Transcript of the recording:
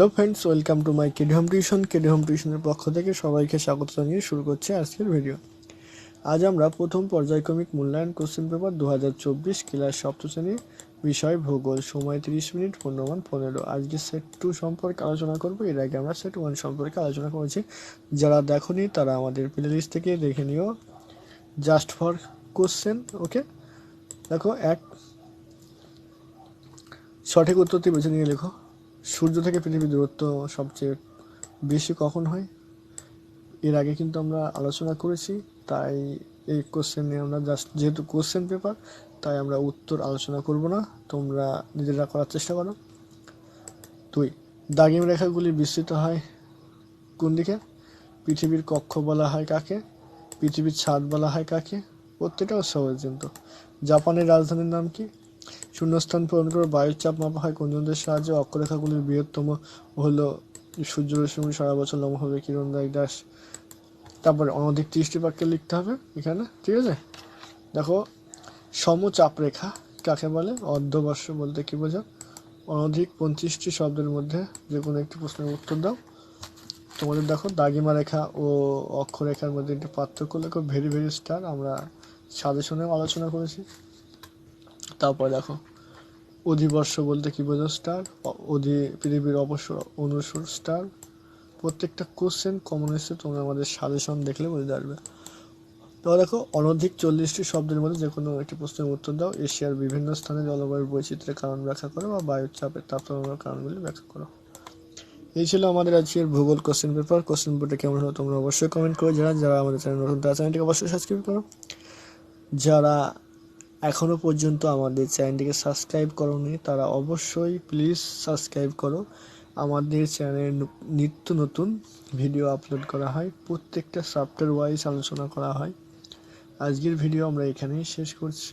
Hello friends, welcome to my KD home tuition. KD home টিউশনের পক্ষ থেকে সবাইকে স্বাগত জানিয়ে শুরু করছি আজকের ভিডিও। আজ আমরা প্রথম পর্যায়ক্রমিক মূল্যায়ন কোশ্চেন পেপার 2024 ক্লাস সপ্তম শ্রেণীর বিষয় ভূগোল, সময় 30 মিনিট, পূর্ণমান 15। আজকে সেট 2 সম্পর্কে আলোচনা করব। এর আগে আমরা সেট 1 সম্পর্কে আলোচনা করেছি। যারা দেখোনি তারা আমাদের প্লেলিস্ট থেকে দেখে নিও, জাস্ট ফর কোশ্চেন। ওকে, দেখো, সঠিক উত্তরটি বেছে নিয়ে লেখো। সূর্য থেকে পৃথিবীর দূরত্ব সবচেয়ে বেশি কখন হয়? এর আগে কিন্তু আমরা আলোচনা করেছি, তাই এই কোশ্চেন নিয়ে আমরা জাস্ট, যেহেতু কোশ্চেন পেপার, তাই আমরা উত্তর আলোচনা করব না, তোমরা নিজেরা করার চেষ্টা করো। 2, দাগিম রেখাগুলি বিস্তৃত হয় কোন দিকে? পৃথিবীর কক্ষ বলা হয় কাকে? পৃথিবীর ছাদ বলা হয় কাকে? প্রত্যেকটাও সহজ কিন্তু। জাপানের রাজধানীর নাম কি? শূন্যস্থান পূরণ করে বায়ুর চাপ মাপা হয় কোন যন্ত্রের সাহায্যে? অক্ষরেখাগুলির বৃহত্তম হলো সূর্যরশ্মি সারা বছর লম্বভাবে কিরণ দেয় দাস। তারপরে অনধিক 30টি বাক্যে লিখতে হবে এখানে, ঠিক আছে? দেখো, সমচাপ রেখা কাকে বলে? অর্ধবর্ষ বলতে কি বোঝো? অনধিক 25টি শব্দের মধ্যে যে কোনো একটি প্রশ্নের উত্তর দাও। তোমাদের দেখো, দাগিমা রেখা ও অক্ষরেখার মধ্যে একটি পার্থক্য লেখো, ভেরি ভেরি স্টার, আমরা সাজেশনেও আলোচনা করেছি। তারপর দেখো, অধিবর্ষ বলতে কি বোঝো? স্টার। পৃথিবীর অবসর অনুসর স্টার। প্রত্যেকটা কোশ্চেন কমন এসছে, তোমরা আমাদের সাজেশন দেখলে বুঝতে পারবে। তো দেখো, অনধিক 40টি শব্দের মধ্যে যে কোনো একটি প্রশ্নের উত্তর দাও। এশিয়ার বিভিন্ন স্থানে জলবায়ুর বৈচিত্র্যের কারণ ব্যাখ্যা করো বা বায়ুর চাপের তাপমাত্রার কারণগুলি ব্যাখ্যা করো। এই ছিল আমাদের আজকের ভূগোল কোশ্চেন পেপার। কোশ্চেন পেপারটা কেমন হলো তোমরা অবশ্যই কমেন্ট করো। যারা আমাদের চ্যানেল নতুন, তারা চ্যানেলটিকে অবশ্যই সাবস্ক্রাইব করো। যারা এখনও পর্যন্ত আমাদের চ্যানেলটিকে সাবস্ক্রাইব করোনি তারা অবশ্যই প্লিজ সাবস্ক্রাইব করো। আমাদের চ্যানেলে নিত্য নতুন ভিডিও আপলোড করা হয়, প্রত্যেকটা সফটওয়্যার ওয়াইজ আলোচনা করা হয়। আজকের ভিডিও আমরা এখানেই শেষ করছি।